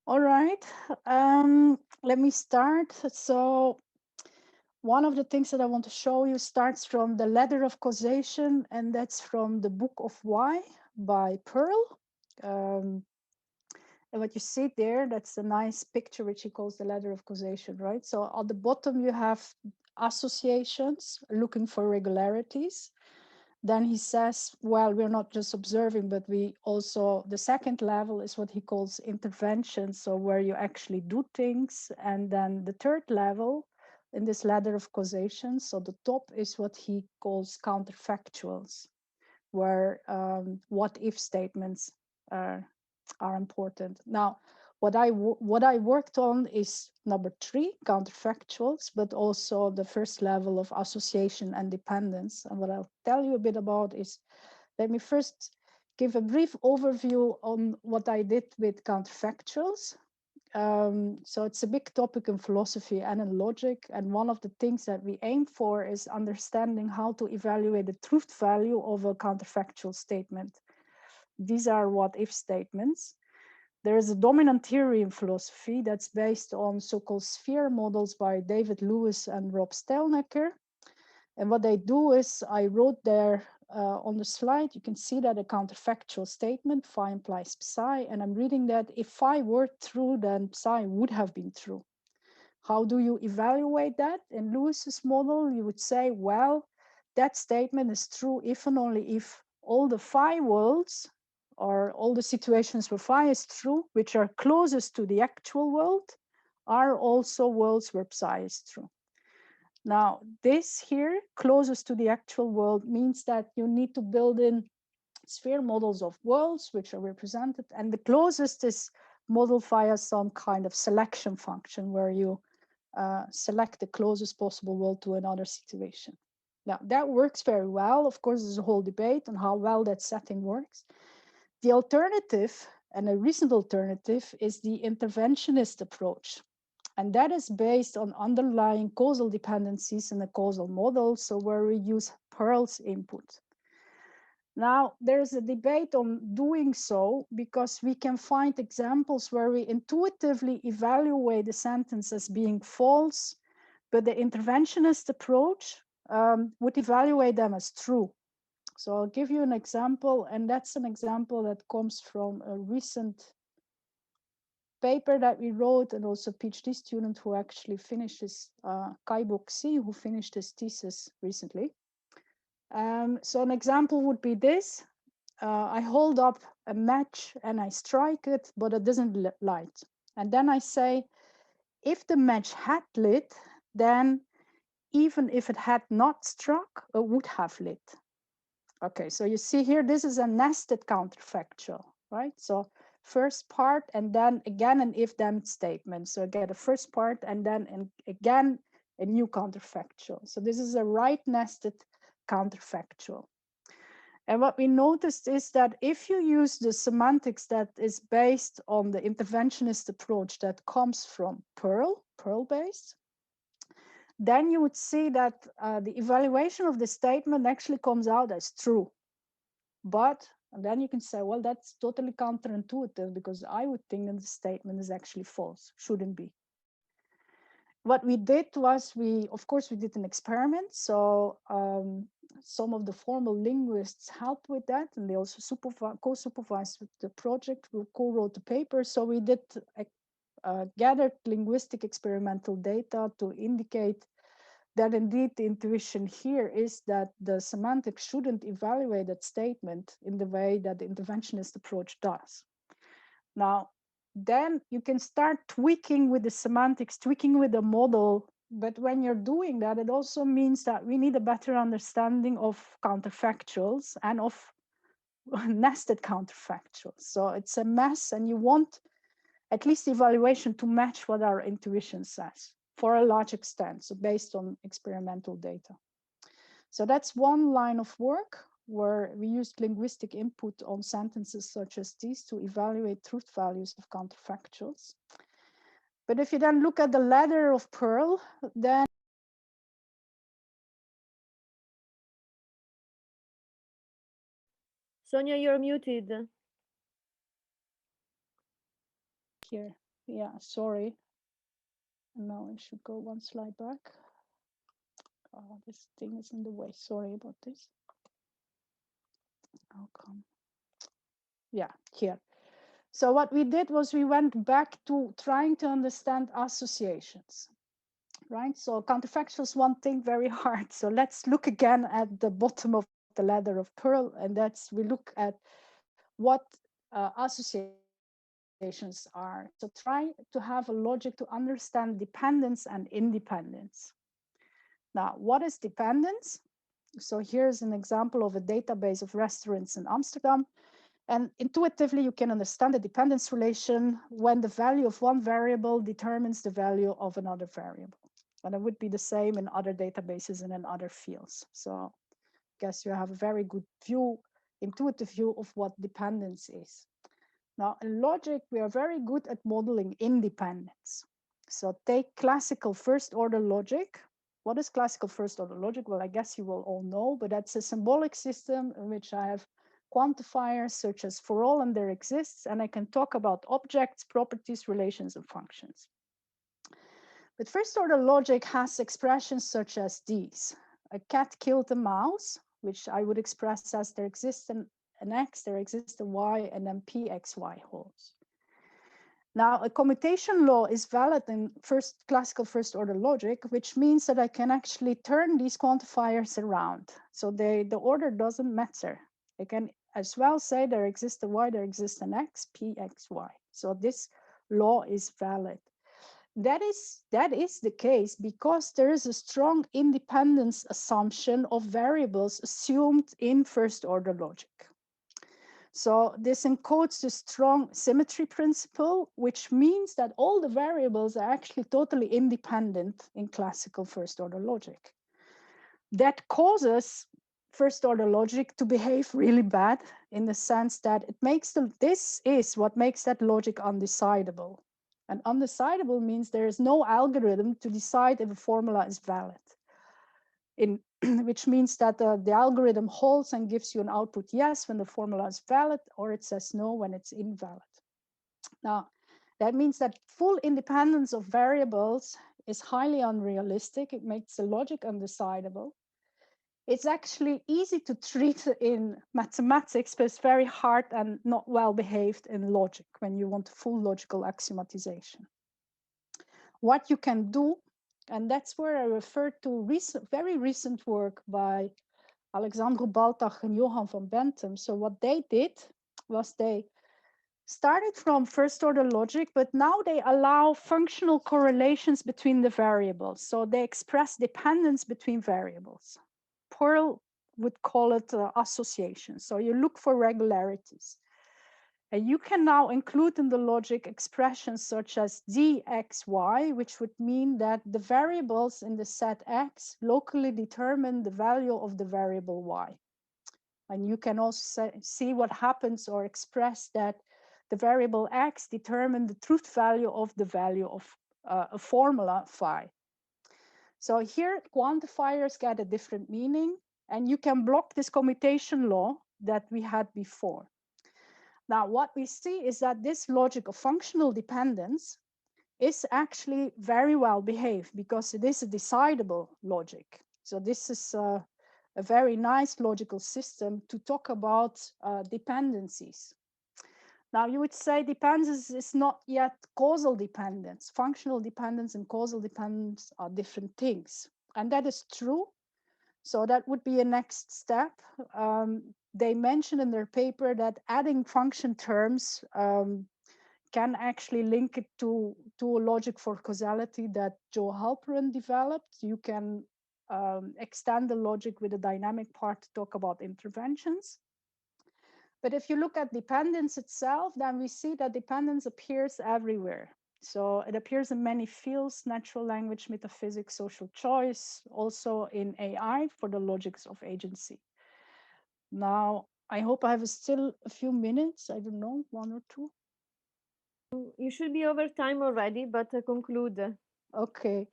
All right, let me start. So one of the things that I want to show you starts from the ladder of causation, and that's from the book of Why by Pearl. Um, and what you see there, that's a nice picture which he calls the ladder of causation, right? So at the bottom you have associations looking for regularities. Then he says, well, we're not just observing, but we also, the second level is what he calls intervention, so where you actually do things. And then the third level in this ladder of causation, so the top is what he calls counterfactuals, where what if statements are important. Now, what I worked on is number 3, counterfactuals, but also the first level of association and dependence. And what I'll tell you a bit about is, let me first give a brief overview on what I did with counterfactuals. So it's a big topic in philosophy and in logic. And one of the things that we aim for is understanding how to evaluate the truth value of a counterfactual statement. These are what if statements. There is a dominant theory in philosophy that's based on so-called sphere models by David Lewis and Rob Stelnecker. And what they do is, I wrote there on the slide, you can see that a counterfactual statement, phi implies psi, and I'm reading that if phi were true, then psi would have been true. How do you evaluate that? In Lewis's model, you would say, well, that statement is true if and only if all the phi worlds, or all the situations where phi is true, which are closest to the actual world, are also worlds where psi is true. Now, this here, closest to the actual world, means that you need to build in sphere models of worlds, which are represented, and the closest is modeled via some kind of selection function, where you select the closest possible world to another situation. Now, that works very well. Of course, there's a whole debate on how well that setting works. The alternative, and a recent alternative, is the interventionist approach. And that is based on underlying causal dependencies in a causal model, so where we use Pearl's input. Now, there's a debate on doing so because we can find examples where we intuitively evaluate the sentence as being false, but the interventionist approach would evaluate them as true. So I'll give you an example, and that's an example that comes from a recent paper that we wrote, and also a PhD student who actually finished his, Kai Bok-si, who finished his thesis recently. So an example would be this. I hold up a match and I strike it, but it doesn't light. And then I say, if the match had lit, then even if it had not struck, it would have lit. Okay, so you see here, this is a nested counterfactual, right? So first part, and then again an if-then statement. So I get a first part, and then again a new counterfactual. So this is a right-nested counterfactual. And what we noticed is that if you use the semantics that is based on the interventionist approach that comes from Pearl-based, then you would see that the evaluation of the statement actually comes out as true. But, and then you can say, well, that's totally counterintuitive because I would think that the statement is actually false, shouldn't be. What we did was of course, we did an experiment. So some of the formal linguists helped with that, and they also co-supervised with the project. We co-wrote the paper. So we did gathered linguistic experimental data to indicate that indeed the intuition here is that the semantics shouldn't evaluate that statement in the way that the interventionist approach does. Now, then you can start tweaking with the semantics, tweaking with the model. But when you're doing that, it also means that we need a better understanding of counterfactuals and of nested counterfactuals. So it's a mess, and you want at least the evaluation to match what our intuition says for a large extent, so based on experimental data. So that's one line of work where we used linguistic input on sentences such as these to evaluate truth values of counterfactuals. But if you then look at the ladder of Pearl, then Sonja, you're muted. here. Yeah, sorry. Now I should go one slide back. Oh, this thing is in the way. Sorry about this. How come? Yeah, here. So what we did was we went back to trying to understand associations, right? So counterfactual is one thing very hard. So let's look again at the bottom of the ladder of Pearl, and that's we look at what associations are. So try to have a logic to understand dependence and independence. Now, what is dependence? So here's an example of a database of restaurants in Amsterdam. And intuitively, you can understand the dependence relation when the value of one variable determines the value of another variable. And it would be the same in other databases and in other fields. So I guess you have a very good view, intuitive view of what dependence is. Now, in logic, we are very good at modeling independence. So take classical first order logic. What is classical first order logic? Well, I guess you will all know, but that's a symbolic system in which I have quantifiers such as for all and there exists, and I can talk about objects, properties, relations, and functions. But first order logic has expressions such as these. A cat killed a mouse, which I would express as there exists an x, there exists a y, and then pxy holds. Now, a commutation law is valid in classical first order logic, which means that I can actually turn these quantifiers around. So the order doesn't matter. I can as well say there exists a y, there exists an x, pxy. So this law is valid. That is the case because there is a strong independence assumption of variables assumed in first order logic. So this encodes the strong symmetry principle, which means that all the variables are actually totally independent in classical first order logic. That causes first order logic to behave really bad in the sense that this is what makes that logic undecidable. And undecidable means there is no algorithm to decide if a formula is valid. Which means that the algorithm holds and gives you an output yes when the formula is valid, or it says no when it's invalid. Now, that means that full independence of variables is highly unrealistic. It makes the logic undecidable. It's actually easy to treat in mathematics, but it's very hard and not well behaved in logic when you want full logical axiomatization. What you can do, and that's where I refer to very recent work by Alexandru Baltag and Johan van Bentham. So what they did was they started from first order logic, but now they allow functional correlations between the variables. So they express dependence between variables. Pearl would call it association. So you look for regularities. And you can now include in the logic expressions such as dxy, which would mean that the variables in the set x locally determine the value of the variable y. And you can also see what happens or express that the variable x determine the truth value of the value of a formula phi. So here quantifiers get a different meaning, and you can block this commutation law that we had before. Now, what we see is that this logic of functional dependence is actually very well behaved because it is a decidable logic. So this is a very nice logical system to talk about dependencies. Now, you would say dependence is not yet causal dependence. Functional dependence and causal dependence are different things. And that is true. So that would be a next step. They mentioned in their paper that adding function terms can actually link it to a logic for causality that Joe Halperin developed. You can extend the logic with a dynamic part to talk about interventions. But if you look at dependence itself, then we see that dependence appears everywhere. So it appears in many fields: natural language, metaphysics, social choice, also in AI for the logics of agency. Now, I hope I have still a few minutes. I don't know, one or two. You should be over time already, but conclude. Okay.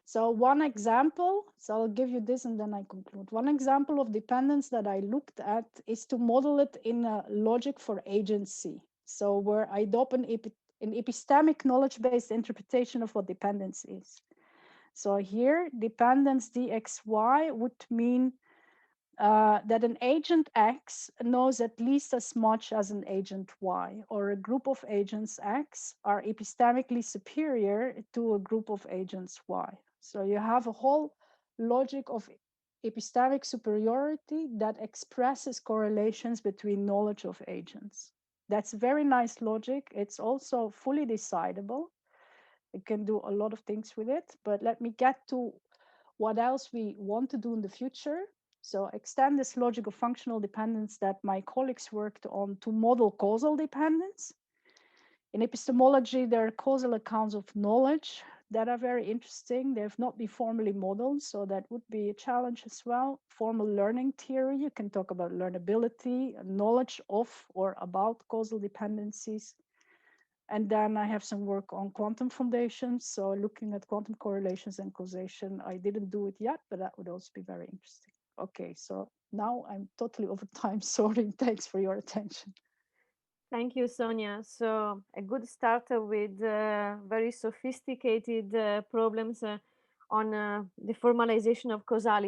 So one example, so I'll give you this and then I conclude. One example of dependence that I looked at is to model it in a logic for agency. So where I adopt an in epistemic knowledge-based interpretation of what dependence is. So here, dependence dxy would mean that an agent X knows at least as much as an agent Y, or a group of agents X are epistemically superior to a group of agents Y. So you have a whole logic of epistemic superiority that expresses correlations between knowledge of agents. That's very nice logic. It's also fully decidable. You can do a lot of things with it, but let me get to what else we want to do in the future. So extend this logic of functional dependence that my colleagues worked on to model causal dependence. In epistemology, there are causal accounts of knowledge that are very interesting. They have not been formally modeled, so that would be a challenge as well. Formal learning theory, you can talk about learnability, knowledge of or about causal dependencies. And then I have some work on quantum foundations. So looking at quantum correlations and causation, I didn't do it yet, but that would also be very interesting. Okay, so now I'm totally over time. Sorry, thanks for your attention. Thank you, Sonia. So, a good start with very sophisticated problems on the formalization of causality.